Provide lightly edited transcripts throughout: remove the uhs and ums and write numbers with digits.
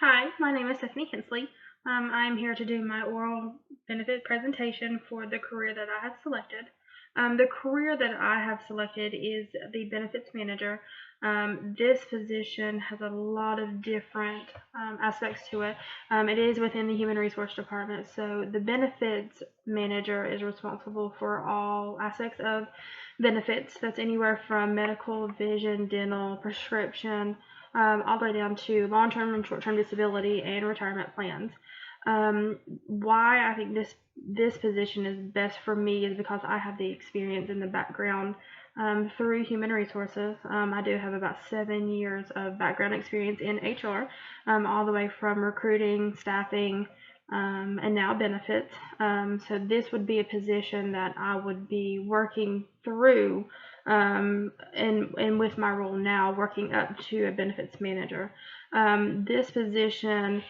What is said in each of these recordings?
Hi, my name is Stephanie Hensley. I'm here to do my oral benefit presentation for the career that I have selected. The career that I have selected is the benefits manager. This position has a lot of different aspects to it. It is within the human resource department, so the benefits manager is responsible for all aspects of benefits. That's anywhere from medical, vision, dental, prescription, all the way down to long-term and short-term disability and retirement plans. Why I think this position is best for me is because I have the experience and the background through human resources. I do have about 7 years of background experience in HR, all the way from recruiting, staffing, and now benefits. So this would be a position that I would be working through, and with my role now, working up to a benefits manager. This position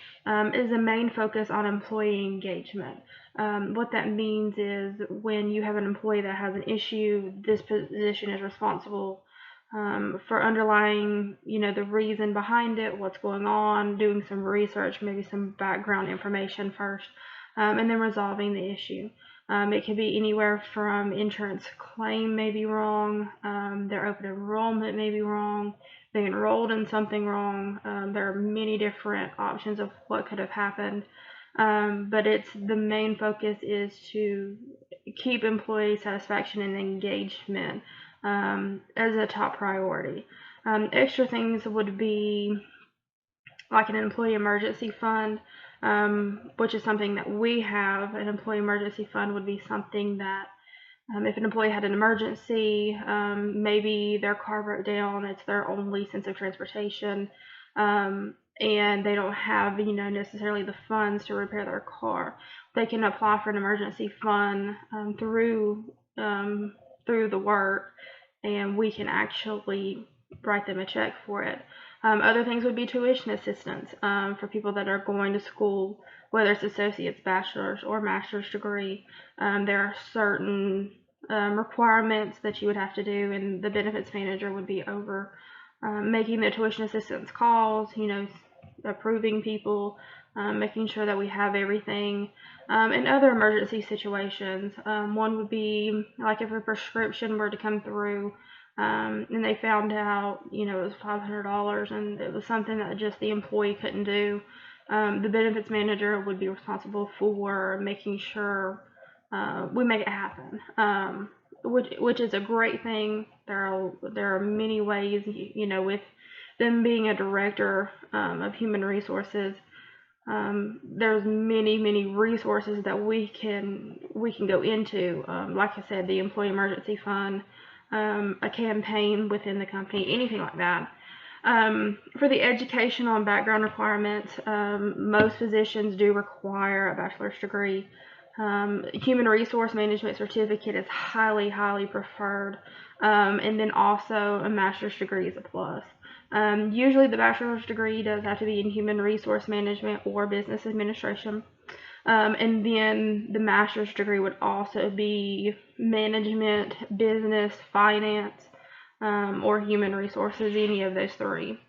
is a main focus on employee engagement. What that means is when you have an employee that has an issue, this position is responsible for underlying, the reason behind it, what's going on, doing some research, maybe some background information first, and then resolving the issue. It could be anywhere from insurance claim may be wrong, their open enrollment may be wrong, they enrolled in something wrong. There are many different options of what could have happened, but the main focus is to keep employee satisfaction and engagement as a top priority. Extra things would be like an employee emergency fund, which is something that we have. An employee emergency fund would be something that if an employee had an emergency, maybe their car broke down, it's their only sense of transportation, and they don't have, necessarily the funds to repair their car, they can apply for an emergency fund through the work, and we can actually write them a check for it. Other things would be tuition assistance for people that are going to school, whether it's associate's, bachelor's, or master's degree. There are certain requirements that you would have to do, and the benefits manager would be over making the tuition assistance calls, approving people, making sure that we have everything. In other emergency situations, one would be like if a prescription were to come through, and they found out, it was $500 and it was something that just the employee couldn't do. The benefits manager would be responsible for making sure we make it happen, which is a great thing. There are many ways, with them being a director of human resources. There's many resources that we can go into. Like I said, the employee emergency fund, a campaign within the company, anything like that. For the educational and background requirements, most positions do require a bachelor's degree. Human resource management certificate is highly preferred, and then also a master's degree is a plus. Usually the bachelor's degree does have to be in human resource management or business administration. And then the master's degree would also be management, business, finance, or human resources, any of those three.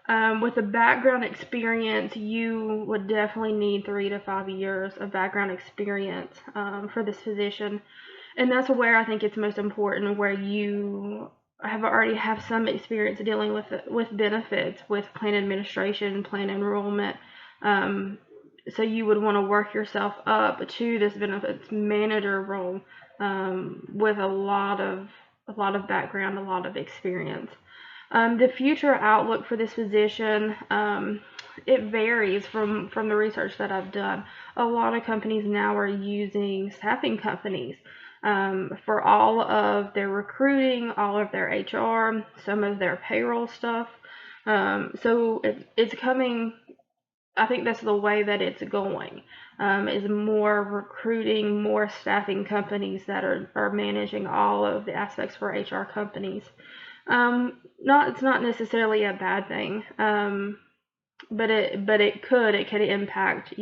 With a background experience, you would definitely need 3 to 5 years of background experience for this position. And that's where I think it's most important, where you already have some experience dealing with benefits, with plan administration, plan enrollment. So you would want to work yourself up to this benefits manager role with a lot of background, a lot of experience. The future outlook for this position, it varies from the research that I've done. A lot of companies now are using staffing companies for all of their recruiting, all of their HR, some of their payroll stuff. So it's coming. I think that's the way that it's going, is more recruiting, more staffing companies that are managing all of the aspects for HR companies. It's not necessarily a bad thing, but it could impact,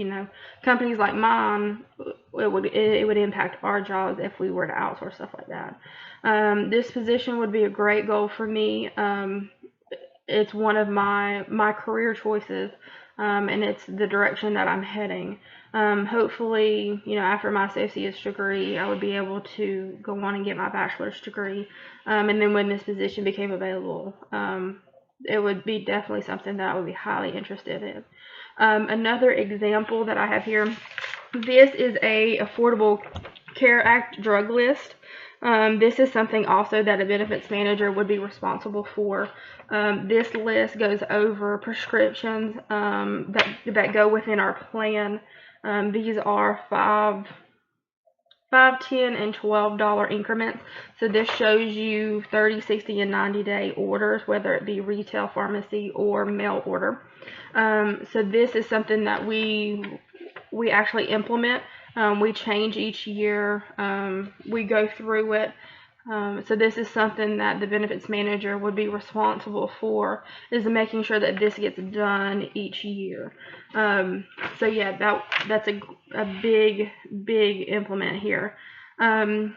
companies like mine. It would impact our jobs if we were to outsource stuff like that. This position would be a great goal for me. It's one of my career choices. and it's the direction that I'm heading. Hopefully, after my associate's degree, I would be able to go on and get my bachelor's degree. And then when this position became available, it would be definitely something that I would be highly interested in. Another example that I have here, this is a Affordable Care Act drug list. This is something also that a benefits manager would be responsible for. This list goes over prescriptions that go within our plan. These are $5, $10, and $12 increments. So this shows you 30, 60, and 90-day orders, whether it be retail, pharmacy, or mail order. So this is something that we actually implement. We change each year. We go through it. So this is something that the benefits manager would be responsible for, is making sure that this gets done each year. So yeah, that's a big implement here. Other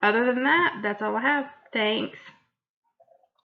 than that, that's all I have. Thanks.